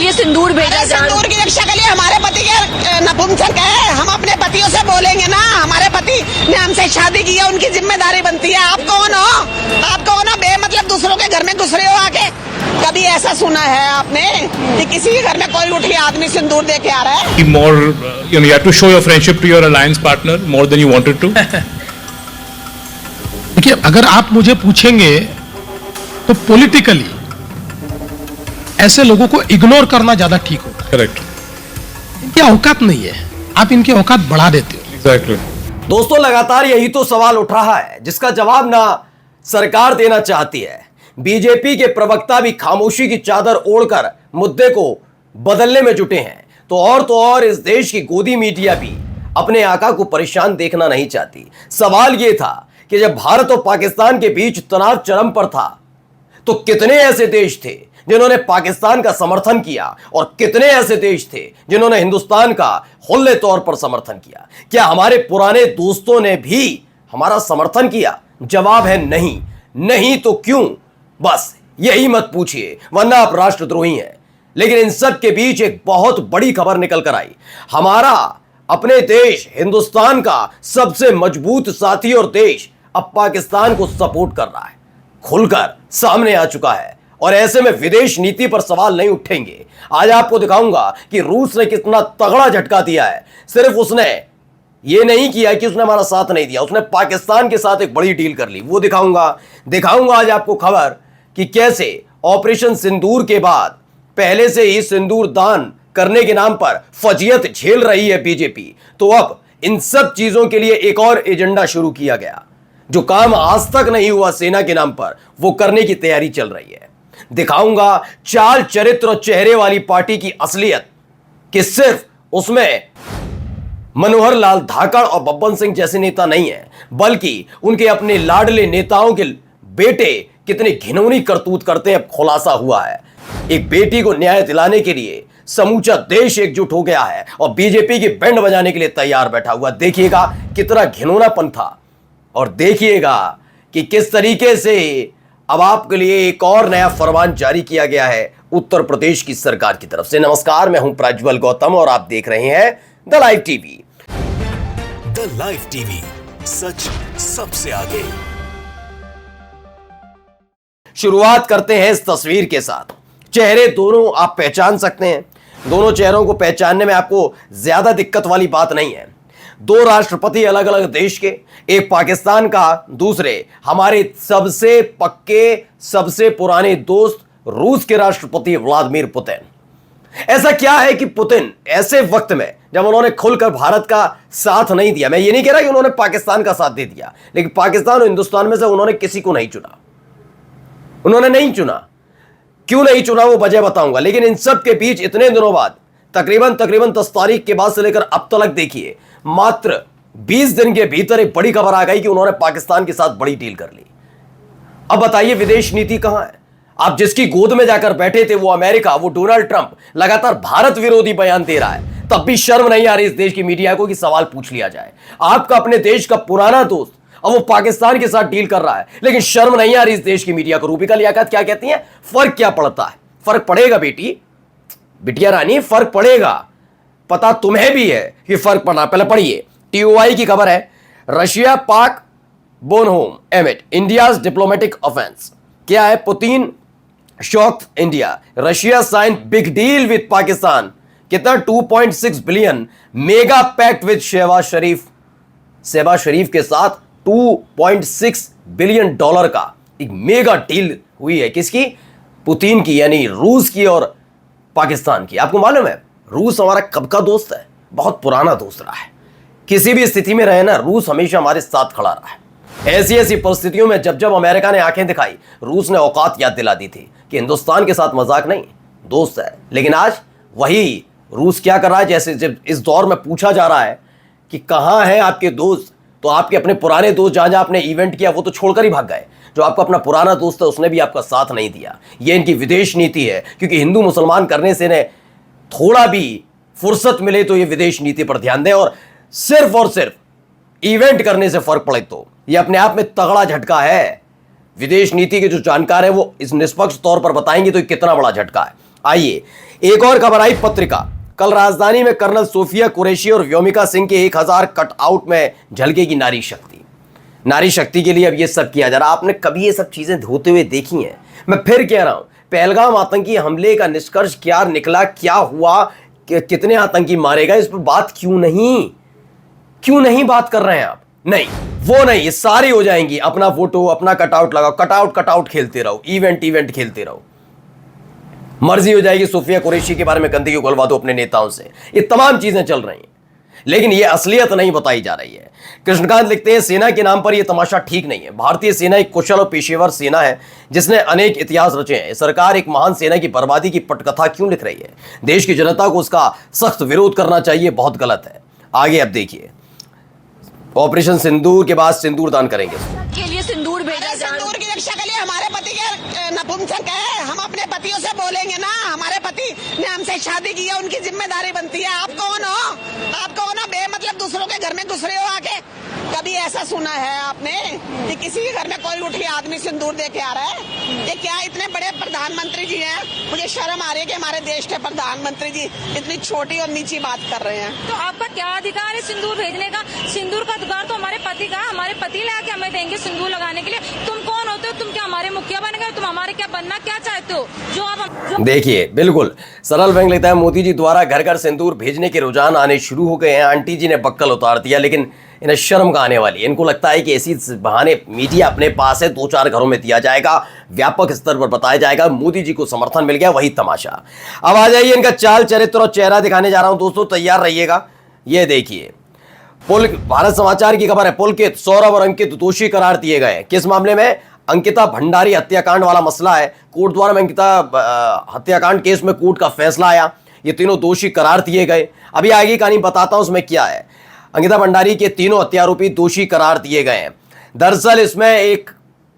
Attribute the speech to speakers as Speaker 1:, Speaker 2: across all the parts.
Speaker 1: लिए सिंदूर भेजा जा रहा है।
Speaker 2: सिंदूर की रक्षा के लिए हमारे पति के नपुंसक है, हम अपने पतियों से बोलेंगे ना। हमारे पति ने हमसे शादी की है, उनकी जिम्मेदारी बनती है। आप कौन हो? आप कौन हो? बेमतलब दूसरों के घर में घुस रहे हो आके। कभी ऐसा सुना है आपने कि किसी के घर में कोई उठी आदमी सिंदूर दे के आ रहा है?
Speaker 3: More, you have to show your friendship to your alliance partner more than you wanted to.
Speaker 4: देखिए, अगर आप मुझे पूछेंगे तो पॉलिटिकली ऐसे लोगों को इग्नोर करना ज्यादा ठीक होगा।
Speaker 3: Correct.
Speaker 4: इनकी औकात नहीं है, आप इनकी औकात बढ़ा देते हो।
Speaker 3: Exactly.
Speaker 5: दोस्तों, लगातार यही तो सवाल उठ रहा है जिसका जवाब ना सरकार देना चाहती है। बीजेपी के प्रवक्ता भी खामोशी की चादर ओढ़कर मुद्दे को बदलने में जुटे हैं, तो और इस देश की गोदी मीडिया भी अपने आका को परेशान देखना नहीं चाहती। सवाल यह था कि जब भारत और पाकिस्तान के बीच तनाव चरम पर था तो कितने ऐसे देश थे जिन्होंने पाकिस्तान का समर्थन किया और कितने ऐसे देश थे जिन्होंने हिंदुस्तान का खुले तौर पर समर्थन किया। क्या हमारे पुराने दोस्तों ने भी हमारा समर्थन किया? जवाब है नहीं। नहीं तो क्यों? बस यही मत पूछिए, वरना आप राष्ट्रद्रोही हैं। लेकिन इन सब के बीच एक बहुत बड़ी खबर निकल कर आई। हमारा अपने देश हिंदुस्तान का सबसे मजबूत साथी और देश अब पाकिस्तान को सपोर्ट कर रहा है, खुलकर सामने आ चुका है। और ऐसे में विदेश नीति पर सवाल नहीं उठेंगे। आज आपको दिखाऊंगा कि रूस ने कितना तगड़ा झटका दिया है। सिर्फ उसने ये नहीं किया कि उसने हमारा साथ नहीं दिया, उसने पाकिस्तान के साथ एक बड़ी डील कर ली। वो दिखाऊंगा आज आपको खबर कि कैसे ऑपरेशन सिंदूर के बाद पहले से ही सिंदूर दान करने के नाम पर फजीयत झेल रही है बीजेपी। तो अब इन सब चीजों के लिए एक और एजेंडा शुरू किया गया। जो काम आज तक नहीं हुआ सेना के नाम पर, वो करने की तैयारी चल रही है। दिखाऊंगा चाल, चरित्र और चेहरे वाली पार्टी की असलियत कि सिर्फ उसमें मनोहर लाल धाकड़ और बब्बन सिंह जैसे नेता नहीं है, बल्कि उनके अपने लाडले नेताओं के बेटे कितनी घिनौनी करतूत करते हैं, खुलासा हुआ है। एक बेटी को न्याय दिलाने के लिए समूचा देश एकजुट हो गया है और बीजेपी की बैंड बजाने के लिए तैयार बैठा हुआ। देखिएगा कितना घिनौनापन था और देखिएगा कि किस तरीके से अब आपके लिए एक और नया फरमान जारी किया गया है उत्तर प्रदेश की सरकार की तरफ से। नमस्कार, मैं हूं प्रज्वल गौतम और आप देख रहे हैं the live TV.
Speaker 6: The live TV, सच सबसे आगे।
Speaker 5: शुरुआत करते हैं इस तस्वीर के साथ। चेहरे दोनों आप पहचान सकते हैं। दोनों चेहरों को पहचानने में आपको ज्यादा दिक्कत वाली बात नहीं है। दो राष्ट्रपति अलग अलग देश के, एक पाकिस्तान का, दूसरे हमारे सबसे पक्के, सबसे पुराने दोस्त रूस के राष्ट्रपति व्लादिमीर पुतिन। ऐसा क्या है कि पुतिन ऐसे वक्त में जब उन्होंने खुलकर भारत का साथ नहीं दिया, मैं ये नहीं कह रहा कि उन्होंने पाकिस्तान का साथ दे दिया, लेकिन पाकिस्तान और हिंदुस्तान में से उन्होंने किसी को नहीं चुना। उन्होंने नहीं चुना। क्यों नहीं चुना वो वजह बताऊंगा। लेकिन इन सब के बीच इतने दिनों बाद, तकरीबन 10 तारीख के बाद से लेकर अब तक देखिए, मात्र 20 दिन के भीतर एक बड़ी खबर आ गई कि उन्होंने पाकिस्तान के साथ बड़ी डील कर ली। अब बताइए विदेश नीति कहां है? आप जिसकी गोद में जाकर बैठे थे वो अमेरिका, वो डोनाल्ड ट्रंप लगातार भारत विरोधी बयान दे रहा है, तब भी शर्म नहीं आ रही इस देश की मीडिया को कि सवाल पूछ लिया जाए। आपका अपने देश का पुराना दोस्त अब वो पाकिस्तान के साथ डील कर रहा है, लेकिन शर्म नहीं आ रही इस देश की मीडिया को। रूबिका लियाकत क्या कहती हैं? फर्क क्या पड़ता है? फर्क पड़ेगा बेटी, बिटिया रानी, फर्क पड़ेगा। पता तुम्हें भी है कि फर्क पड़ना। पहले पढ़िए, टीओआई की खबर है, Russia Pak bonhomie emit India's diplomatic offence. क्या है? Putin shocked India, Russia sign big deal with Pakistan. कितना? 2.6 billion mega pact with Shahbaz Sharif. Shahbaz Sharif के साथ 2.6 बिलियन डॉलर का एक मेगा डील हुई है। किसकी? पुतिन की, यानी रूस की और पाकिस्तान की। आपको मालूम है रूस हमारा कब का दोस्त है? बहुत पुराना दोस्त रहा है। किसी भी स्थिति में रहे ना, रूस हमेशा हमारे साथ खड़ा रहा है। ऐसी परिस्थितियों में जब अमेरिका ने आंखें दिखाई, रूस ने औकात याद दिला दी थी कि हिंदुस्तान के साथ मजाक नहीं, दोस्त है। लेकिन आज वही रूस क्या कर रहा है? जैसे जब इस दौर में पूछा जा रहा है कि कहां हैं आपके दोस्त, तो आपके अपने पुराने दोस्त जहां जहां आपने इवेंट किया वो तो छोड़कर ही भाग गए। जो आपका अपना पुराना दोस्त है उसने भी आपका साथ नहीं दिया। ये इनकी विदेश नीति है, क्योंकि हिंदू मुसलमान करने से इन्हें थोड़ा भी फुर्सत मिले तो ये विदेश नीति पर ध्यान दें, और सिर्फ इवेंट करने से फर्क पड़े तो ये अपने आप में तगड़ा झटका है। विदेश नीति के जो जानकार हैं वो इस निष्पक्ष तौर पर बताएंगे तो कितना बड़ा झटका है। आइए एक और खबर आई पत्रिका। कल राजधानी में कर्नल सोफिया कुरैशी और व्योमिका सिंह के 1000 कटआउट में झलकेगी नारी शक्ति। नारी शक्ति के लिए अब ये सब किया जा रहा। आपने कभी ये सब चीजें होते हुए देखी हैं? मैं फिर कह रहा हूं, पहलगाम आतंकी हमले का निष्कर्ष क्या निकला, क्या हुआ, कितने आतंकी मारे गए, इस पर बात क्यों नहीं बात कर रहे हैं आप? नहीं, वो नहीं, ये सारी हो जाएंगी। अपना फोटो, अपना कटआउट लगाओ, कटआउट खेलते रहो, इवेंट खेलते रहो, मर्जी हो जाएगी। सोफिया कुरैशी के बारे में गंदगी उगलवा दो अपने नेताओं से। ये तमाम चीजें चल रही हैं, लेकिन ये असलियत नहीं बताई जा रही है। कृष्णकांत लिखते हैं, सेना के नाम पर यह तमाशा ठीक नहीं है। भारतीय सेना एक कुशल और पेशेवर सेना है जिसने अनेक इतिहास रचे हैं। सरकार एक महान सेना की बर्बादी की पटकथा क्यों लिख रही है? देश की जनता को उसका सख्त विरोध करना चाहिए, बहुत गलत है। आगे अब देखिए, ऑपरेशन सिंदूर के बाद सिंदूर दान करेंगे
Speaker 1: के लिए सिंदूर भेजा जा
Speaker 2: सिंदूर की रक्षा के लिए हमारे पति के नपुंसक है। हम अपने पतियों से बोलेंगे ना, हमारे पति ने हमसे शादी की है, उनकी जिम्मेदारी बनती है। आप कौन हो बेमतलब दूसरों के घर में घुस रहे हो आके? कभी ऐसा सुना है आपने कि किसी के घर में कोई उठ के आदमी सिंदूर दे के आ रहा है? ये क्या इतने बड़े प्रधानमंत्री जी हैं, मुझे शर्म आ रही है कि हमारे देश के प्रधानमंत्री जी इतनी छोटी और नीची बात कर रहे हैं।
Speaker 1: तो आपका क्या अधिकार है सिंदूर भेजने का? सिंदूर का अधिकार तो हमारे पति का, हमारे पति लाके हमें देंगे सिंदूर लगाने के लिए। तुम कौन होते हो? तुम क्या हमारे मुखिया बन गए? तुम हमारे क्या बनना क्या चाहते हो? जो आप
Speaker 5: देखिए, बिल्कुल सरल व्यंग लिखता है, मोदी जी द्वारा घर घर सिंदूर भेजने के रुझान आने शुरू हो गए हैं। आंटी जी ने बक्कल उतार दिया, लेकिन इन्हें शर्म का आने वाली है। इनको लगता है कि ऐसी बहाने मीडिया अपने पास है, 2-4 घरों में दिया जाएगा, व्यापक स्तर पर बताया जाएगा, मोदी जी को समर्थन मिल गया, वही तमाशा। अब आ जाइए इनका चाल चरित्र और चेहरा दिखाने जा रहा हूं दोस्तों, तैयार रहिएगा। ये देखिए, भारत समाचार की खबर है, पुलकित, सौरभ और अंकित दोषी करार दिए गए। किस मामले में? अंकिता भंडारी हत्याकांड वाला मसला है। कोर्ट द्वारा में अंकिता हत्याकांड केस में कोर्ट का फैसला आया, ये तीनों दोषी करार दिए गए। अभी आगे कहानी बताता हूं उसमें क्या है। अंकिता भंडारी के तीनों हत्यारोपी दोषी करार दिए गए हैं। दरअसल इसमें एक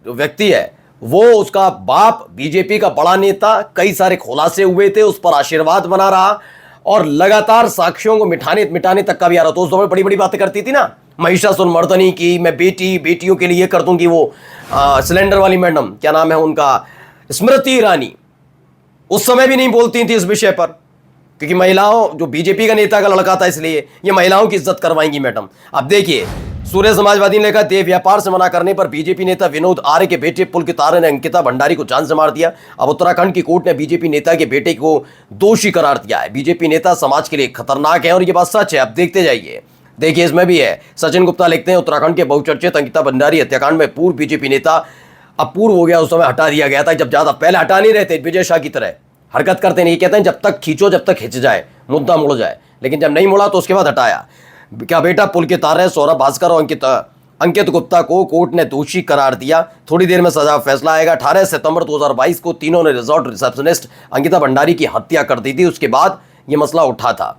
Speaker 5: व्यक्ति है, वो उसका बाप बीजेपी का बड़ा नेता, कई सारे खुलासे हुए थे, उस पर आशीर्वाद बना रहा और लगातार साक्ष्यों को मिटाने तक का भी आ रहा। तो उस दौर में बड़ी बड़ी बातें करती थी ना, महिषासुरमर्दनी की, मैं बेटियों के लिए कर दूंगी, वो सिलेंडर वाली मैडम, क्या नाम है उनका, स्मृति ईरानी, उस समय भी नहीं बोलती थी इस विषय पर, क्योंकि महिलाओं, जो बीजेपी का नेता का लड़का था, इसलिए ये महिलाओं की इज्जत करवाएंगी मैडम। अब देखिए, सूर्य समाजवादी ने कहा, देह व्यापार से मना करने पर बीजेपी नेता विनोद आर्य के बेटे पुलकित आर्य ने अंकिता भंडारी को जान से मार दिया। अब उत्तराखंड की कोर्ट ने बीजेपी नेता के बेटे को दोषी करार दिया है। बीजेपी नेता समाज के लिए खतरनाक है और ये बात सच है। अब देखते जाइए, देखिए इसमें भी है। सचिन गुप्ता लिखते हैं, उत्तराखंड के बहुचर्चित अंकिता भंडारी हत्याकांड में पूर्व बीजेपी नेता, अब पूर्व हो गया, उस समय हटा दिया गया था, जब ज्यादा पहले हटा नहीं रहते, विजय शाह की तरह हरकत करते नहीं, कहते हैं जब तक खींचो, जब तक खिंच जाए, मुद्दा मुड़ जाए, लेकिन जब नहीं मुड़ा तो उसके बाद हटाया। क्या बेटा पुलकित आर्य, सौरभ भास्कर और अंकित गुप्ता को कोर्ट ने दोषी करार दिया। थोड़ी देर में सजा फैसला आएगा। 18 सितंबर 2022 को तीनों ने रिजॉर्ट रिसेप्शनिस्ट अंकिता भंडारी की हत्या कर दी थी, उसके बाद यह मसला उठा था।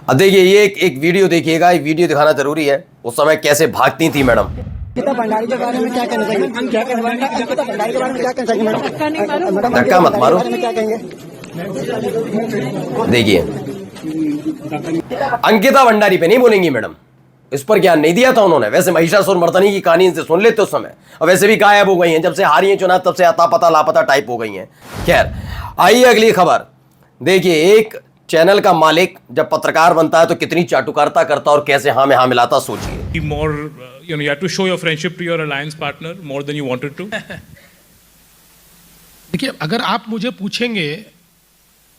Speaker 5: अब देखिए, ये एक वीडियो देखिएगा, ये वीडियो दिखाना जरूरी है, उस समय कैसे भागती थी मैडम।
Speaker 7: अंकिता भंडारी के बारे में क्या कहना चाहिए? अंकिता भंडारी के बारे में क्या कहना चाहिए?
Speaker 5: धक्का मत मारो।
Speaker 7: क्या कहेंगे?
Speaker 5: देखिए, अंकिता भंडारी पे नहीं बोलेंगी मैडम, इस पर ज्ञान नहीं दिया था उन्होंने। वैसे महिषासुरमर्दनी की कहानी से सुन लेते उस समय, और वैसे भी गायब हो गई हैं, जब से हारी हैं चुनाव तब से अता पता लापता टाइप हो गई हैं। खैर, आइए अगली खबर देखिए। एक चैनल का मालिक जब पत्रकार बनता है तो कितनी चाटुकारिता करता और कैसे हाँ में हाँ मिलाता, सोचिए।
Speaker 3: More, you have to show your friendship to your alliance partner more than you wanted to.
Speaker 4: देखिए, अगर आप मुझे पूछेंगे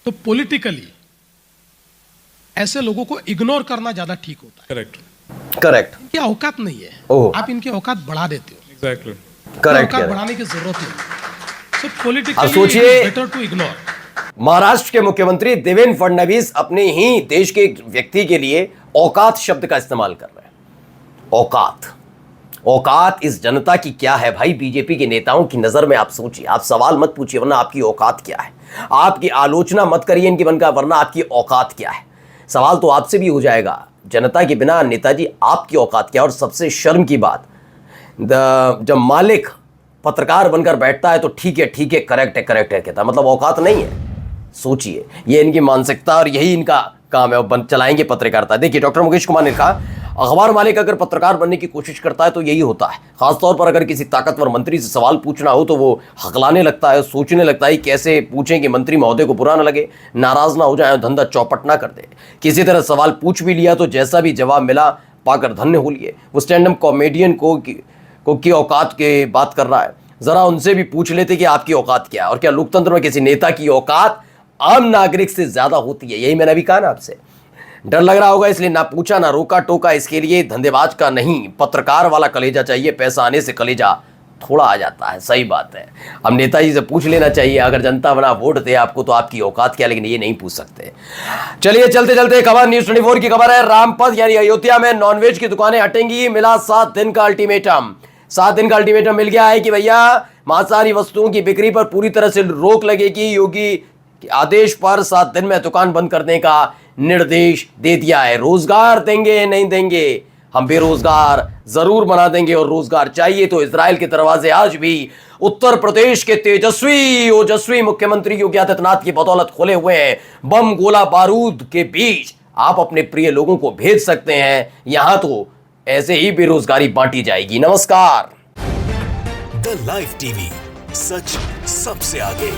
Speaker 4: तो पॉलिटिकली ऐसे लोगों को इग्नोर करना ज्यादा ठीक होता है।
Speaker 5: करेक्ट।
Speaker 4: इनकी औकात नहीं है, आप इनकी औकात बढ़ा देते हो।
Speaker 3: Exactly.
Speaker 5: करेक्ट।
Speaker 4: औकात बढ़ाने की जरूरत नहीं। So politically
Speaker 5: सोचिए,
Speaker 4: it is better to ignore.
Speaker 5: Maharashtra के मुख्यमंत्री देवेंद्र फडणवीस अपने ही देश के एक व्यक्ति के लिए औकात शब्द का इस्तेमाल कर रहे हैं। औकात इस जनता की क्या है भाई? बीजेपी के नेताओं की नजर में आप सोचिए, आप सवाल मत पूछिए, वरना आपकी औकात क्या है। आपकी आलोचना मत करिए इनकी बनकर, वरना आपकी औकात क्या है। सवाल तो आपसे भी हो जाएगा, जनता के बिना नेताजी आपकी औकात क्या है। और सबसे शर्म की बात, जब मालिक पत्रकार बनकर बैठता है तो ठीक है करेक्ट है कहता, मतलब औकात नहीं है। सोचिए, ये इनकी मानसिकता और यही इनका काम है, और चलाएंगे पत्रकारिता। देखिए, डॉक्टर मुकेश कुमार ने कहा, अखबार मालिक अगर पत्रकार बनने की कोशिश करता है तो यही होता है। खासतौर पर अगर किसी ताकतवर मंत्री से सवाल पूछना हो तो वो हकलाने लगता है, सोचने लगता है कैसे पूछें कि मंत्री महोदय को बुरा ना लगे, नाराज ना हो जाए, धंधा चौपट ना कर दे। किसी तरह सवाल पूछ भी लिया तो जैसा भी जवाब मिला पाकर धन्य हो लिए। वो स्टैंड अप कॉमेडियन की औकात के बात कर रहा है, जरा उनसे भी पूछ लेते कि आपकी औकात क्या है, और क्या लोकतंत्र में किसी नेता की औकात आम नागरिक से ज्यादा होती है। यही मैंने अभी कहा ना आपसे। डर लग रहा होगा इसलिए ना पूछा ना रोका टोका। इसके लिए धंधेबाज का नहीं, पत्रकार वाला कलेजा चाहिए। पैसा आने से कलेजा थोड़ा आ जाता है, सही बात है। अब नेताजी से पूछ लेना चाहिए, अगर जनता बना वोट दे आपको तो आपकी औकात क्या, लेकिन ये नहीं पूछ सकते। चलिए चलते चलते खबर न्यूज़ 24 की खबर है। रामपथ यानी अयोध्या में नॉनवेज की दुकानें हटेंगी, मिला 7 दिन का अल्टीमेटम। 7 दिन का अल्टीमेटम मिल गया है कि भैया मांसाहारी वस्तुओं की बिक्री पर पूरी तरह से रोक लगेगी। योगी के आदेश पर 7 दिन में दुकान बंद करने का निर्देश दे दिया है। रोजगार देंगे नहीं देंगे, हम बेरोजगार जरूर बना देंगे, और रोजगार चाहिए तो इजराइल के दरवाजे आज भी उत्तर प्रदेश के तेजस्वी ओजस्वी मुख्यमंत्री योगी आदित्यनाथ की बदौलत खुले हुए हैं। बम गोला बारूद के बीच आप अपने प्रिय लोगों को भेज सकते हैं, यहां तो ऐसे ही बेरोजगारी बांटी जाएगी। नमस्कार।
Speaker 6: द लाइव टीवी, सच सबसे आगे।